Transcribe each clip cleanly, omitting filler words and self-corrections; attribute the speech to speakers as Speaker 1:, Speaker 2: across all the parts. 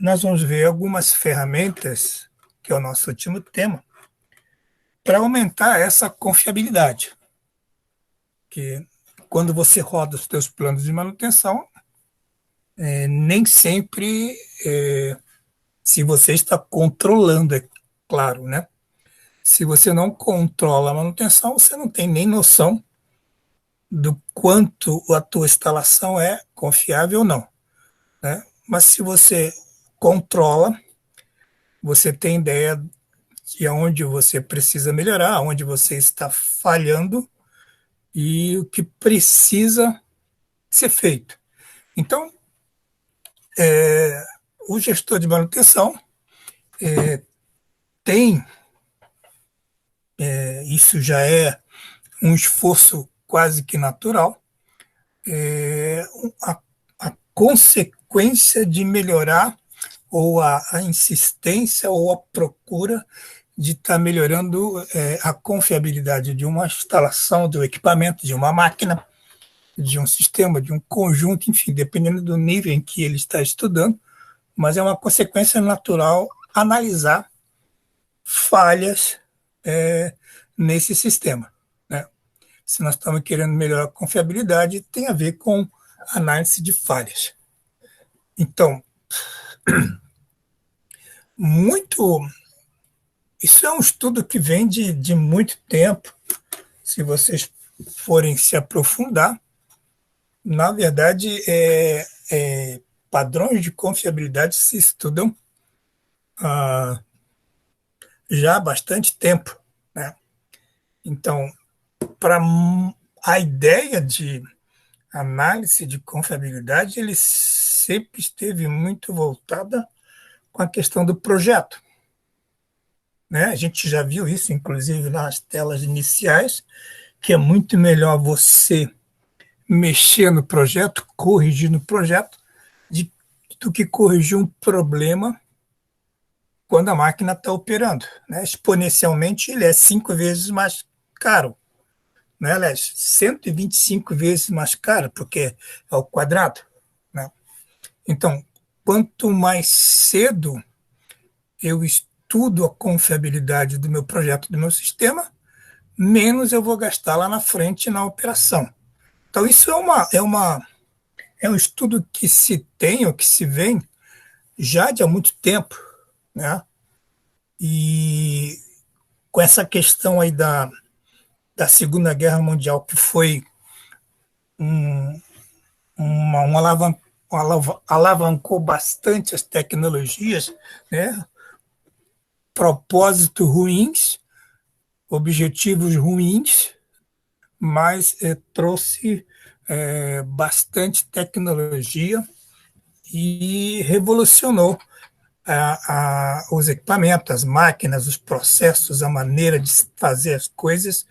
Speaker 1: Nós vamos ver algumas ferramentas, que é o nosso último tema, para aumentar essa confiabilidade. Que quando você roda os seus planos de manutenção, nem sempre, se você está controlando, é claro, né? Se você não controla a manutenção, você não tem nem noção do quanto a tua instalação é confiável ou não, né? Mas se você controla, você tem ideia de onde você precisa melhorar, onde você está falhando e o que precisa ser feito. Então, o gestor de manutenção tem, isso já é um esforço quase que natural, é, a, a consequência de melhorar ou a insistência ou a procura de estar melhorando a confiabilidade de uma instalação, do equipamento, de uma máquina, de um sistema, de um conjunto, enfim, dependendo do nível em que ele está estudando, mas é uma consequência natural analisar falhas nesse sistema, né? Se nós estamos querendo melhorar a confiabilidade, tem a ver com análise de falhas. Então, muito. Isso é um estudo que vem de muito tempo. Se vocês forem se aprofundar, na verdade, padrões de confiabilidade se estudam há já há bastante tempo, né? Então, para a ideia de análise de confiabilidade, ele sempre esteve muito voltada com a questão do projeto, né? A gente já viu isso, inclusive, nas telas iniciais, que é muito melhor você mexer no projeto, corrigir no projeto, de, do que corrigir um problema quando a máquina está operando, né? Exponencialmente, ele é 5 vezes mais caro, né? Aliás, 125 vezes mais caro, porque é ao quadrado, né? Então, quanto mais cedo eu estudo a confiabilidade do meu projeto, do meu sistema, menos eu vou gastar lá na frente na operação. Então, isso é um estudo que se tem ou que se vem já de há muito tempo, né? E com essa questão aí da Segunda Guerra Mundial, que foi um, um alavancou bastante as tecnologias, né? Propósitos ruins, objetivos ruins, mas trouxe bastante tecnologia e revolucionou os equipamentos, as máquinas, os processos, a maneira de fazer as coisas,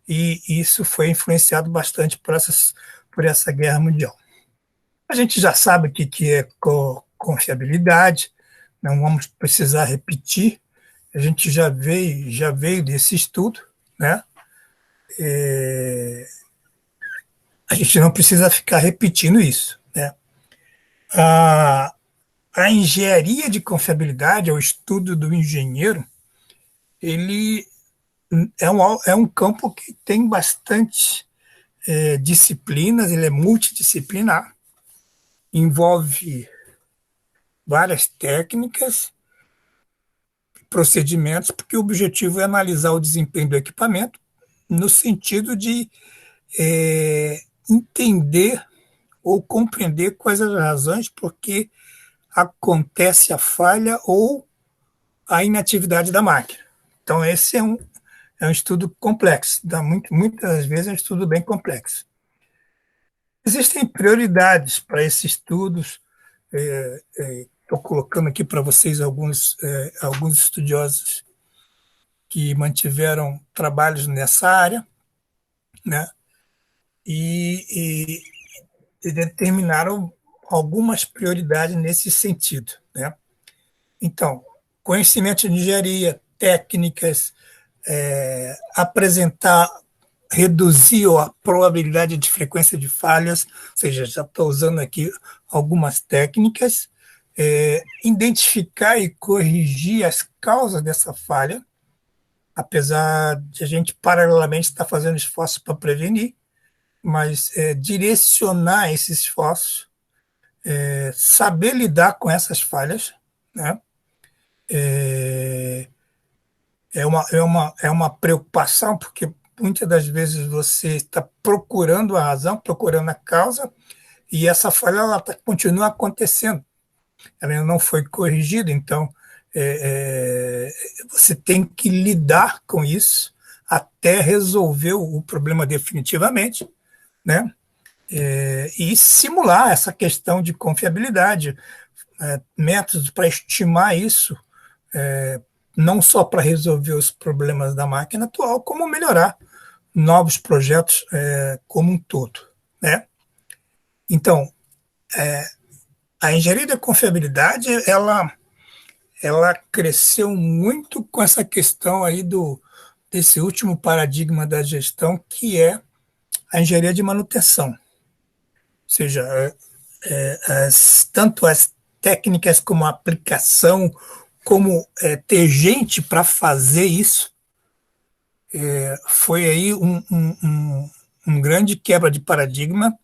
Speaker 1: e isso foi influenciado bastante por essa guerra mundial. A gente já sabe o que é confiabilidade, não vamos precisar repetir, a gente já veio desse estudo, né? A gente não precisa ficar repetindo isso, né? A, a engenharia de confiabilidade, o estudo do engenheiro, ele é um campo que tem bastante disciplinas, ele é multidisciplinar, envolve várias técnicas, procedimentos, porque o objetivo é analisar o desempenho do equipamento no sentido de entender ou compreender quais as razões por que acontece a falha ou a inatividade da máquina. Então, esse é um estudo complexo, muitas vezes é um estudo bem complexo. Existem prioridades para esses estudos. Estou colocando aqui para vocês alguns estudiosos que mantiveram trabalhos nessa área, né? E, e determinaram algumas prioridades nesse sentido, né? Então, conhecimento de engenharia, técnicas, apresentar, reduzir a probabilidade de frequência de falhas, ou seja, já estou usando aqui algumas técnicas, identificar e corrigir as causas dessa falha, apesar de a gente paralelamente estar fazendo esforços para prevenir, mas direcionar esses esforços, saber lidar com essas falhas, né? É uma preocupação, porque muitas das vezes você está procurando a razão, procurando a causa, e essa falha ela continua acontecendo, ela ainda não foi corrigida, então você tem que lidar com isso até resolver o problema definitivamente, né? E simular essa questão de confiabilidade, métodos para estimar isso, não só para resolver os problemas da máquina atual, como melhorar novos projetos como um todo, né? Então, a engenharia da confiabilidade, ela cresceu muito com essa questão aí desse último paradigma da gestão, que é a engenharia de manutenção. Ou seja, tanto as técnicas como a aplicação, como ter gente para fazer isso, foi aí um grande quebra de paradigma,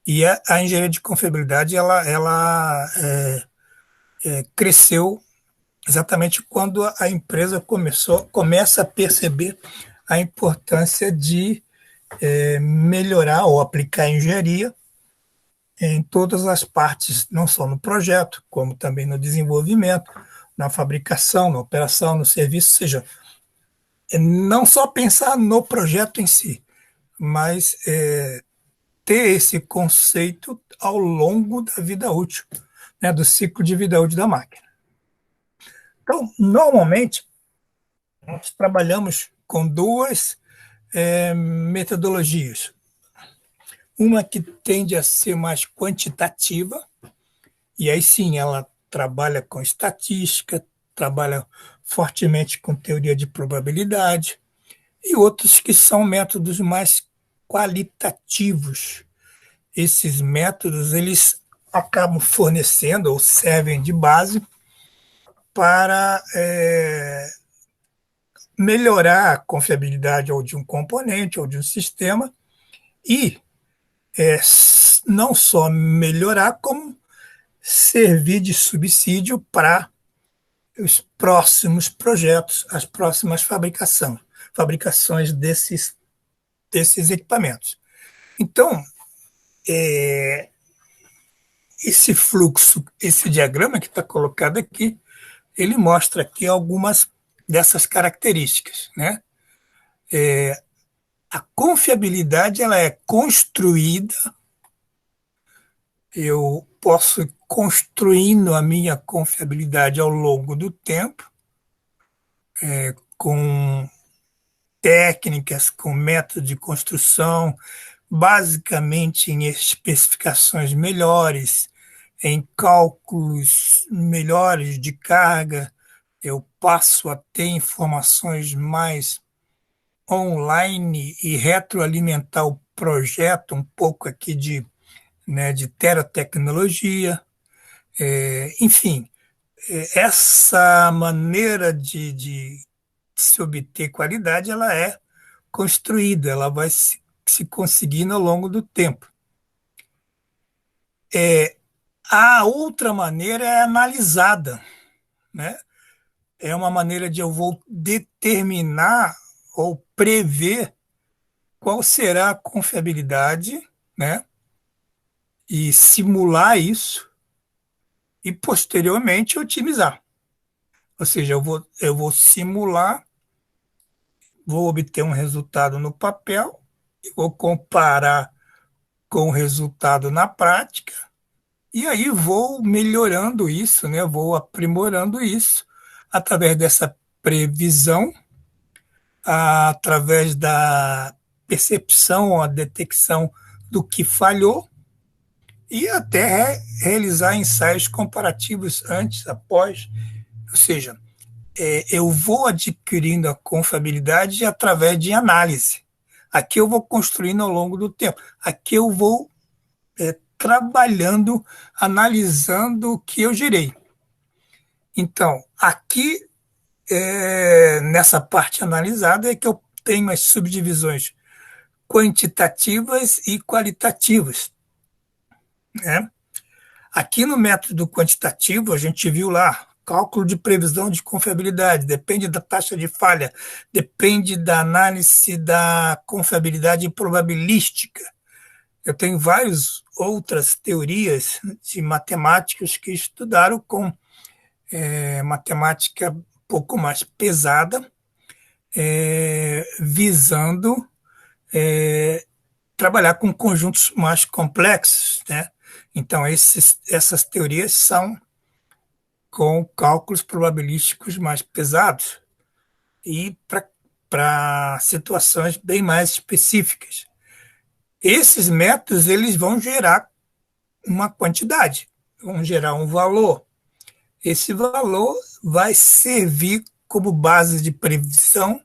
Speaker 1: e a engenharia de confiabilidade ela cresceu exatamente quando a empresa começa a perceber a importância de melhorar ou aplicar a engenharia em todas as partes, não só no projeto, como também no desenvolvimento, na fabricação, na operação, no serviço, ou seja, não só pensar no projeto em si, mas ter esse conceito ao longo da vida útil, né, do ciclo de vida útil da máquina. Então, normalmente, nós trabalhamos com duas metodologias. Uma que tende a ser mais quantitativa, e aí sim ela trabalha com estatística, trabalha fortemente com teoria de probabilidade, e outros que são métodos mais qualitativos. Esses métodos eles acabam fornecendo ou servem de base para melhorar a confiabilidade ou de um componente ou de um sistema e não só melhorar, como servir de subsídio para os próximos projetos, as próximas fabricações desses equipamentos. Então, esse fluxo, esse diagrama que está colocado aqui, ele mostra aqui algumas dessas características, né? A confiabilidade ela é construída, eu posso ir construindo a minha confiabilidade ao longo do tempo, com técnicas, com método de construção, basicamente em especificações melhores, em cálculos melhores de carga, eu passo a ter informações mais online e retroalimentar o projeto, um pouco aqui de terratecnologia. Enfim, essa maneira de se obter qualidade, ela é construída, ela vai se conseguindo ao longo do tempo. A outra maneira é analisada, né? É uma maneira de eu vou determinar ou prever qual será a confiabilidade, né? E simular isso e posteriormente otimizar. Ou seja, eu vou simular, vou obter um resultado no papel e vou comparar com o resultado na prática, e aí vou melhorando isso, né? Vou aprimorando isso através dessa previsão, através da percepção, a detecção do que falhou, e até realizar ensaios comparativos antes, após, ou seja, eu vou adquirindo a confiabilidade através de análise. Aqui eu vou construindo ao longo do tempo. Aqui eu vou trabalhando, analisando o que eu gerei. Então, aqui, nessa parte analisada, é que eu tenho as subdivisões quantitativas e qualitativas, né? Aqui no método quantitativo, a gente viu lá, cálculo de previsão de confiabilidade, depende da taxa de falha, depende da análise da confiabilidade probabilística. Eu tenho várias outras teorias de matemáticos que estudaram com matemática um pouco mais pesada, visando trabalhar com conjuntos mais complexos, né? Então, essas teorias são com cálculos probabilísticos mais pesados e para situações bem mais específicas. Esses métodos eles vão gerar uma quantidade, vão gerar um valor. Esse valor vai servir como base de previsão,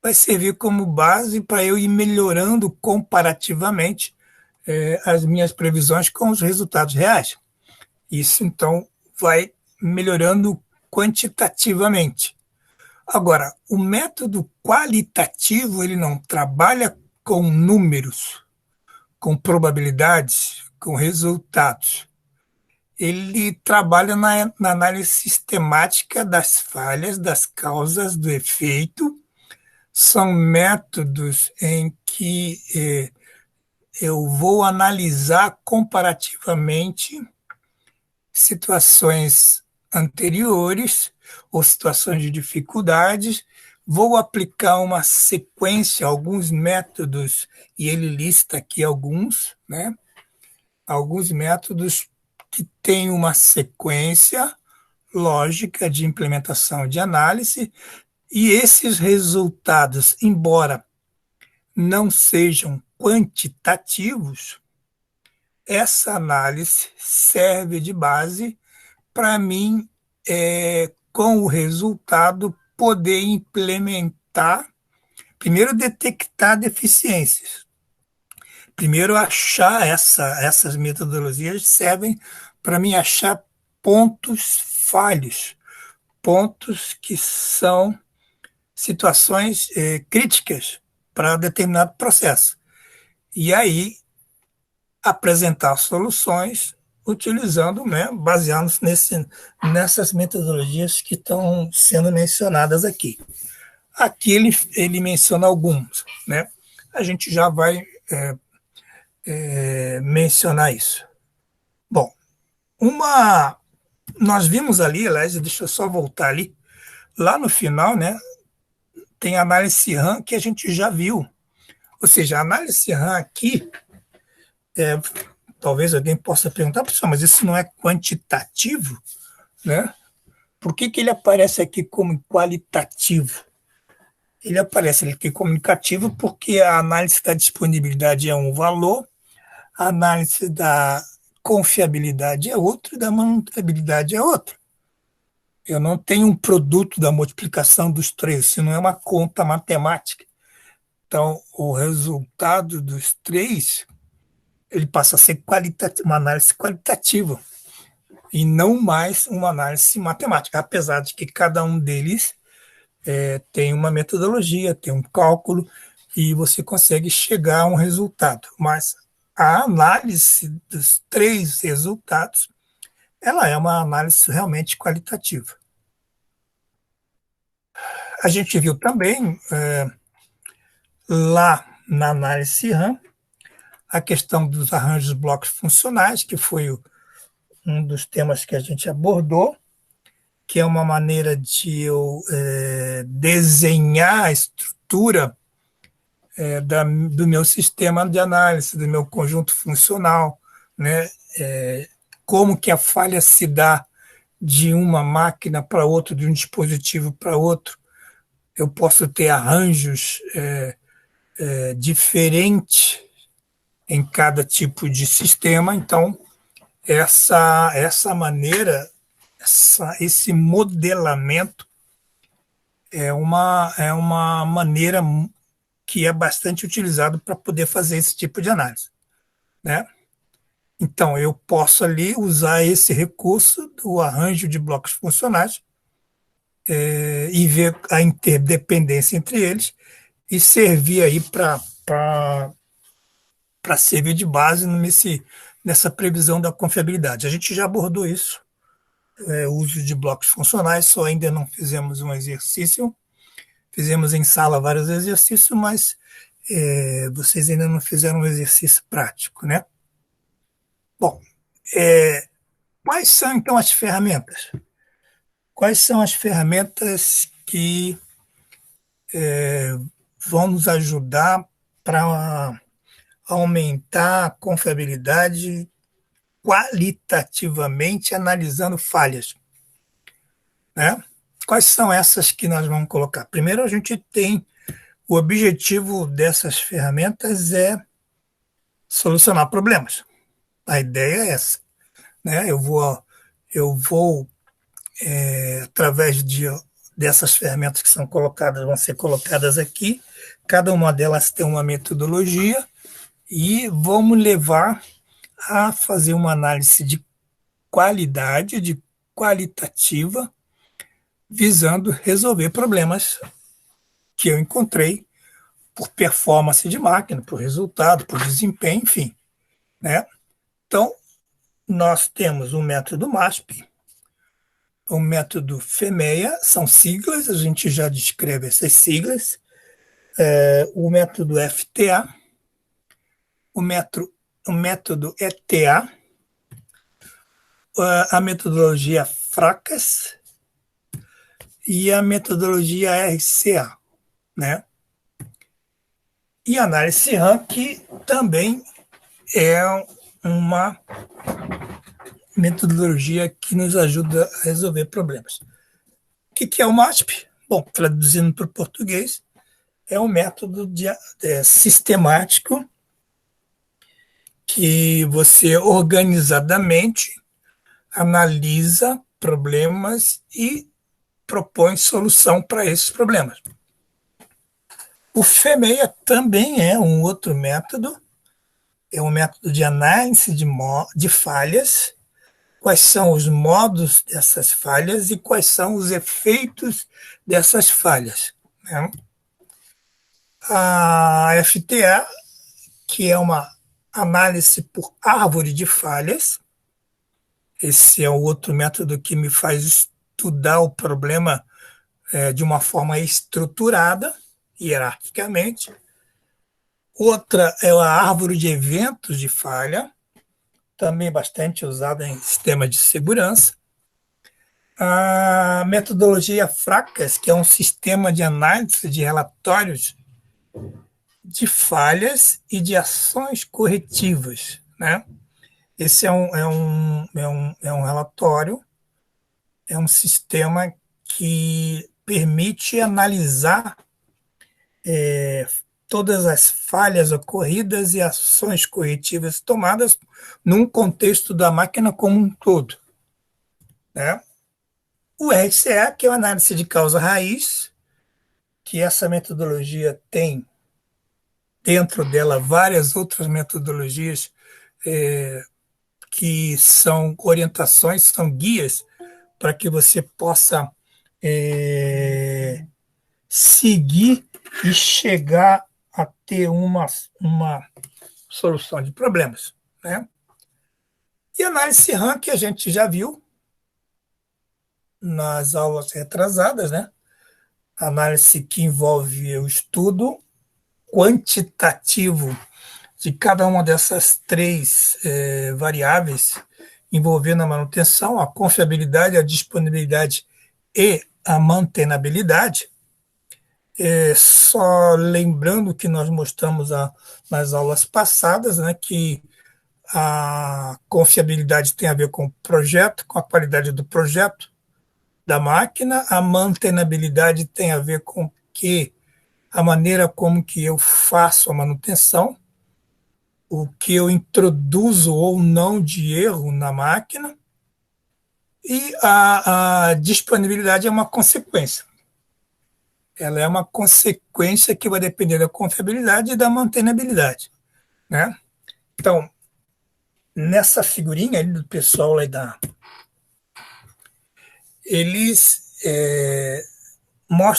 Speaker 1: vai servir como base para eu ir melhorando comparativamente as minhas previsões com os resultados reais. Isso, então, vai melhorando quantitativamente. Agora, o método qualitativo, ele não trabalha com números, com probabilidades, com resultados. Ele trabalha na análise sistemática das falhas, das causas, do efeito. São métodos em que eu vou analisar comparativamente situações anteriores ou situações de dificuldades, vou aplicar uma sequência, alguns métodos, e ele lista aqui alguns, né? Alguns métodos que têm uma sequência lógica de implementação de análise, e esses resultados, embora não sejam quantitativos, essa análise serve de base para mim, com o resultado, poder implementar, primeiro detectar deficiências, primeiro achar essas metodologias servem para mim achar pontos falhos, pontos que são situações críticas para determinado processo. E aí, apresentar soluções utilizando, né, baseados nessas metodologias que estão sendo mencionadas aqui. Aqui ele menciona algumas, né? A gente já vai mencionar isso. Bom, nós vimos ali, aliás, deixa eu só voltar ali, lá no final, né, tem a análise RAM que a gente já viu. Ou seja, a análise RAM aqui talvez alguém possa perguntar, professor, mas isso não é quantitativo, né? Por que ele aparece aqui como qualitativo? Ele aparece aqui como indicativo porque a análise da disponibilidade é um valor, a análise da confiabilidade é outro e da manutabilidade é outro. Eu não tenho um produto da multiplicação dos três, isso não é uma conta matemática. Então, o resultado dos três ele passa a ser uma análise qualitativa e não mais uma análise matemática, apesar de que cada um deles tem uma metodologia, tem um cálculo e você consegue chegar a um resultado. Mas a análise dos três resultados, ela é uma análise realmente qualitativa. A gente viu também lá na análise RAM a questão dos arranjos blocos funcionais, que foi um dos temas que a gente abordou, que é uma maneira de eu desenhar a estrutura do meu sistema de análise, do meu conjunto funcional, né? Como que a falha se dá de uma máquina para outra, de um dispositivo para outro. Eu posso ter arranjos diferentes em cada tipo de sistema, então essa maneira, esse modelamento é uma maneira que é bastante utilizado para poder fazer esse tipo de análise, né? Então, eu posso ali usar esse recurso do arranjo de blocos funcionais e ver a interdependência entre eles e servir aí para servir de base nessa previsão da confiabilidade. A gente já abordou isso, o uso de blocos funcionais, só ainda não fizemos um exercício. Fizemos em sala vários exercícios, mas vocês ainda não fizeram um exercício prático, né? Bom, quais são então as ferramentas? Quais são as ferramentas que vão nos ajudar para aumentar a confiabilidade qualitativamente analisando falhas, né? Quais são essas que nós vamos colocar? Primeiro, a gente tem o objetivo dessas ferramentas é solucionar problemas. A ideia é essa, né? Eu vou através dessas ferramentas que são colocadas, vão ser colocadas aqui. Cada uma delas tem uma metodologia e vamos levar a fazer uma análise de qualidade, de qualitativa, visando resolver problemas que eu encontrei por performance de máquina, por resultado, por desempenho, enfim, né? Então, nós temos o método MASP, o método FEMEA, são siglas, a gente já descreve essas siglas, o método FTA, o método ETA, a metodologia FRACAS e a metodologia RCA, né? E a análise rank também é uma metodologia que nos ajuda a resolver problemas. O que é o MASP? Bom, traduzindo para o português, é um método sistemático que você organizadamente analisa problemas e propõe solução para esses problemas. O FEMEA também é um outro método, é um método de análise de falhas, quais são os modos dessas falhas e quais são os efeitos dessas falhas, né? A FTA, que é uma análise por árvore de falhas, esse é o outro método que me faz estudar o problema de uma forma estruturada, hierarquicamente. Outra é a árvore de eventos de falha, também bastante usada em sistemas de segurança. A metodologia FRACAS, que é um sistema de análise de relatórios de falhas e de ações corretivas, né? Esse é um relatório, é um sistema que permite analisar todas as falhas ocorridas e ações corretivas tomadas num contexto da máquina como um todo, né? O RCA, que é a análise de causa raiz, que essa metodologia tem dentro dela várias outras metodologias que são orientações, são guias para que você possa seguir e chegar a ter uma solução de problemas, né? E análise rank a gente já viu nas aulas retrasadas, né? Análise que envolve o estudo quantitativo de cada uma dessas três variáveis envolvendo a manutenção, a confiabilidade, a disponibilidade e a mantenabilidade. Só lembrando que nós mostramos nas aulas passadas, né, que a confiabilidade tem a ver com o projeto, com a qualidade do projeto da máquina, a mantenabilidade tem a ver com a maneira como que eu faço a manutenção, o que eu introduzo ou não de erro na máquina, e a disponibilidade é uma consequência. Ela é uma consequência que vai depender da confiabilidade e da mantenabilidade, né? Então, nessa figurinha ali do pessoal lá eles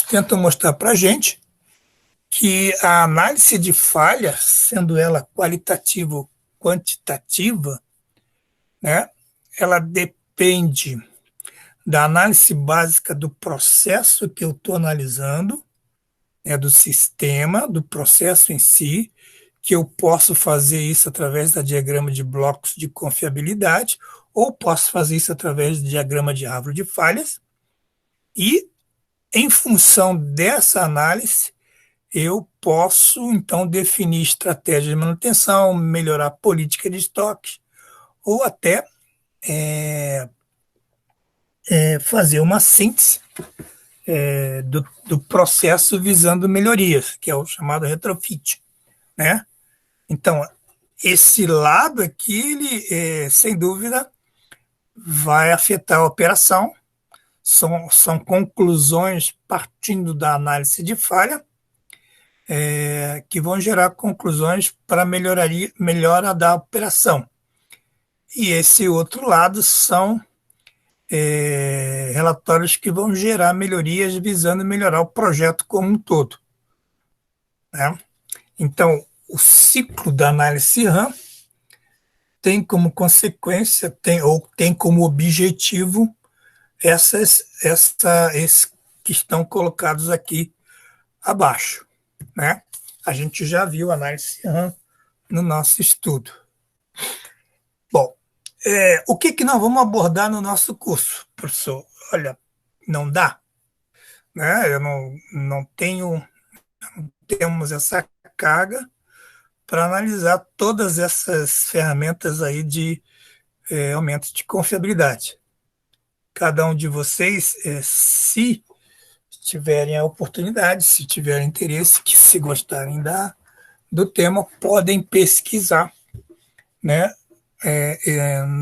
Speaker 1: tentam mostrar para a gente que a análise de falha, sendo ela qualitativa ou quantitativa, né, ela depende da análise básica do processo que eu estou analisando, do sistema, do processo em si, que eu posso fazer isso através da diagrama de blocos de confiabilidade, ou posso fazer isso através do diagrama de árvore de falhas, e em função dessa análise, eu posso então definir estratégia de manutenção, melhorar a política de estoque, ou até fazer uma síntese do processo visando melhorias, que é o chamado retrofit, né? Então, esse lado aqui, ele, sem dúvida, vai afetar a operação. São conclusões partindo da análise de falha, que vão gerar conclusões para melhora da operação. E esse outro lado são relatórios que vão gerar melhorias visando melhorar o projeto como um todo, né? Então, o ciclo da análise RAM tem como consequência, tem como objetivo esses que estão colocados aqui abaixo, né? A gente já viu a análise RAM no nosso estudo. Bom, o que nós vamos abordar no nosso curso, professor? Olha, não dá, né? Eu não temos essa carga para analisar todas essas ferramentas aí de aumento de confiabilidade. Cada um de vocês, se tiverem a oportunidade, se tiverem interesse, que se gostarem do tema, podem pesquisar, né?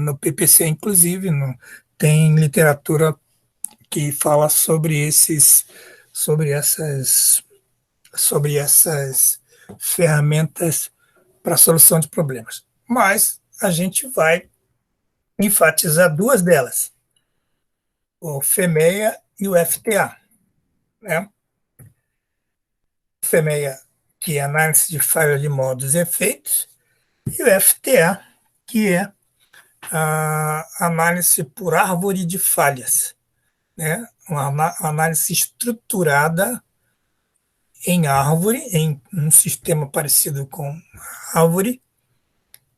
Speaker 1: No PPC, inclusive, tem literatura que fala sobre essas ferramentas para solução de problemas. Mas a gente vai enfatizar duas delas, o FEMEA e o FTA, né? O FEMEA, que é análise de falha de modos e efeitos, e o FTA, que é a análise por árvore de falhas, né? Uma análise estruturada em árvore, em um sistema parecido com árvore,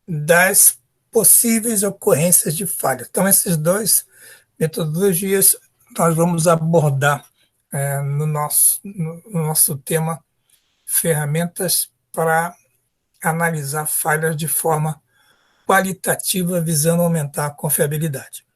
Speaker 1: das possíveis ocorrências de falha. Então, essas duas metodologias nós vamos abordar no nosso tema ferramentas para analisar falhas de forma qualitativa, visando aumentar a confiabilidade.